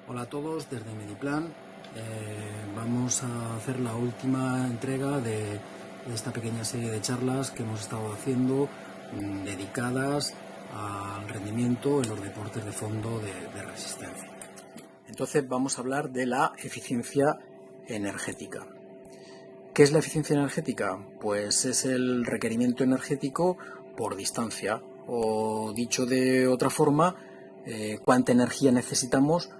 Hola a todos, desde Mediplan vamos a hacer la última entrega de esta pequeña serie de charlas que hemos estado haciendo dedicadas al rendimiento en los deportes de fondo de resistencia. Entonces vamos a hablar de la eficiencia energética. ¿Qué es la eficiencia energética? Pues es el requerimiento energético por distancia, o dicho de otra forma, cuánta energía necesitamos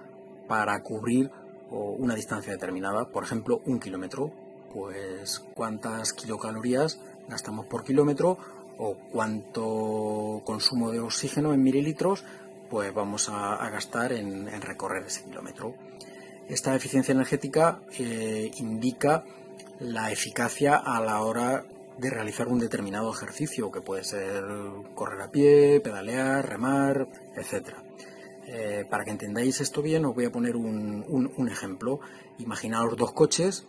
para cubrir una distancia determinada. Por ejemplo, 1 kilómetro, pues cuántas kilocalorías gastamos por kilómetro o cuánto consumo de oxígeno en mililitros pues vamos a gastar en recorrer ese kilómetro. Esta eficiencia energética indica la eficacia a la hora de realizar un determinado ejercicio, que puede ser correr a pie, pedalear, remar, etc. Para que entendáis esto bien, os voy a poner un ejemplo. Imaginaos dos coches,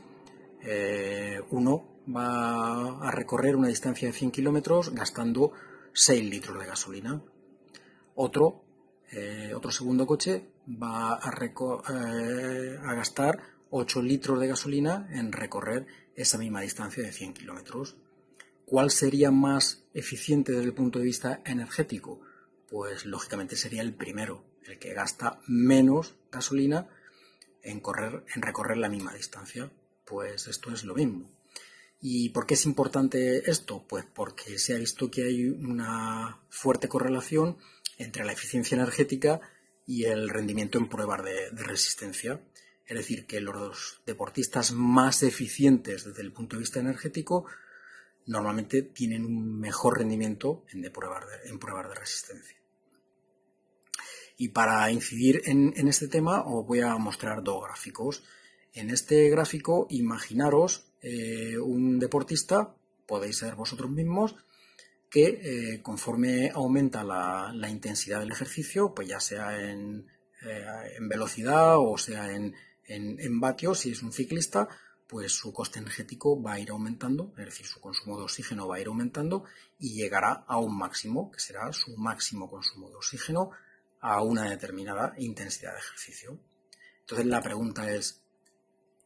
uno va a recorrer una distancia de 100 kilómetros gastando 6 litros de gasolina. Otro segundo coche va a gastar 8 litros de gasolina en recorrer esa misma distancia de 100 kilómetros. ¿Cuál sería más eficiente desde el punto de vista energético? Pues lógicamente sería el primero, el que gasta menos gasolina en recorrer la misma distancia. Pues esto es lo mismo. ¿Y por qué es importante esto? Pues porque se ha visto que hay una fuerte correlación entre la eficiencia energética y el rendimiento en pruebas de resistencia. Es decir, que los deportistas más eficientes desde el punto de vista energético normalmente tienen un mejor rendimiento en pruebas de resistencia. Y para incidir en este tema os voy a mostrar dos gráficos. En este gráfico imaginaros un deportista, podéis ser vosotros mismos, que conforme aumenta la intensidad del ejercicio, pues ya sea en velocidad o sea en vatios, si es un ciclista, pues su coste energético va a ir aumentando, es decir, su consumo de oxígeno va a ir aumentando y llegará a un máximo, que será su máximo consumo de oxígeno a una determinada intensidad de ejercicio. Entonces la pregunta es,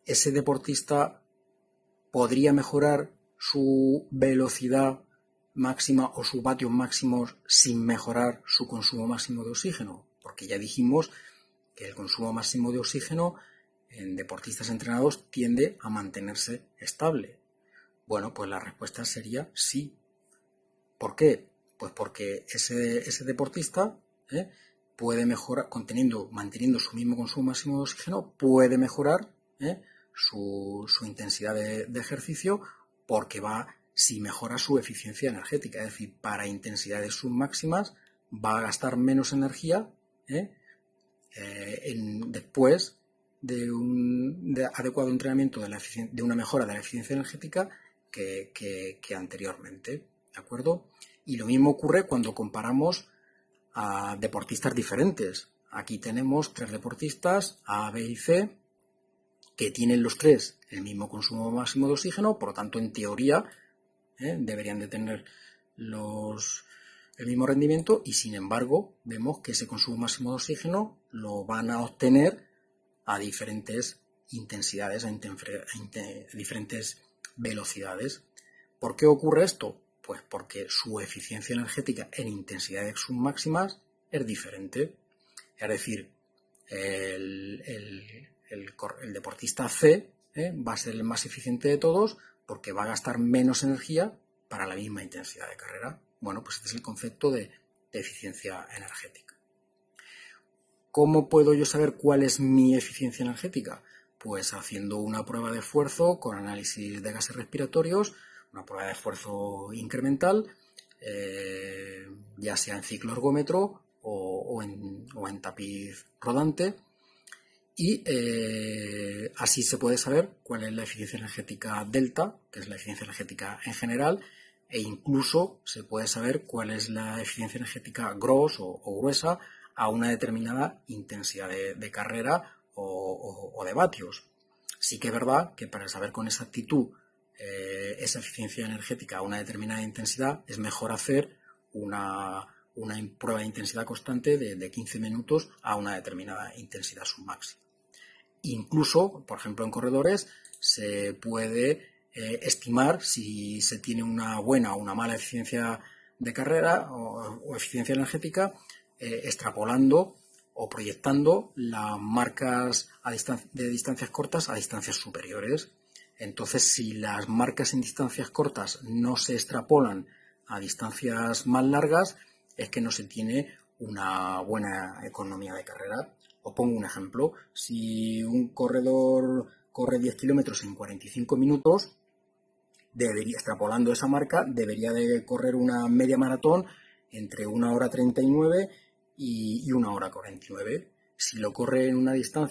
¿ese deportista podría mejorar su velocidad máxima o sus vatios máximos sin mejorar su consumo máximo de oxígeno? Porque ya dijimos que el consumo máximo de oxígeno en deportistas entrenados tiende a mantenerse estable. Bueno, pues la respuesta sería sí. ¿Por qué? Pues porque ese deportista puede mejorar, manteniendo su mismo consumo máximo de oxígeno, puede mejorar su intensidad de ejercicio porque si mejora su eficiencia energética, es decir, para intensidades submáximas va a gastar menos energía después de un adecuado entrenamiento de una mejora de la eficiencia energética que anteriormente, ¿de acuerdo? Y lo mismo ocurre cuando comparamos a deportistas diferentes. Aquí tenemos 3 deportistas, A, B y C, que tienen los 3 el mismo consumo máximo de oxígeno, por lo tanto, en teoría, deberían de tener el mismo rendimiento y, sin embargo, vemos que ese consumo máximo de oxígeno lo van a obtener a diferentes intensidades, a diferentes velocidades. ¿Por qué ocurre esto? Pues porque su eficiencia energética en intensidades submáximas es diferente. Es decir, el deportista C va a ser el más eficiente de todos porque va a gastar menos energía para la misma intensidad de carrera. Bueno, pues este es el concepto de eficiencia energética. ¿Cómo puedo yo saber cuál es mi eficiencia energética? Pues haciendo una prueba de esfuerzo con análisis de gases respiratorios, una prueba de esfuerzo incremental, ya sea en ciclo ergómetro o en tapiz rodante, y así se puede saber cuál es la eficiencia energética delta, que es la eficiencia energética en general, e incluso se puede saber cuál es la eficiencia energética gross o gruesa a una determinada intensidad de carrera o de vatios. Sí que es verdad que para saber con exactitud esa eficiencia energética a una determinada intensidad es mejor hacer una prueba de intensidad constante de 15 minutos a una determinada intensidad submáxima. Incluso, por ejemplo, en corredores se puede estimar si se tiene una buena o una mala eficiencia de carrera o eficiencia energética, extrapolando o proyectando las marcas de distancias cortas a distancias superiores. Entonces, si las marcas en distancias cortas no se extrapolan a distancias más largas, es que no se tiene una buena economía de carrera. Os pongo un ejemplo. Si un corredor corre 10 kilómetros en 45 minutos, extrapolando esa marca, debería de correr una media maratón entre 1 hora 39 y 1 hora 49. Si lo corre en una distancia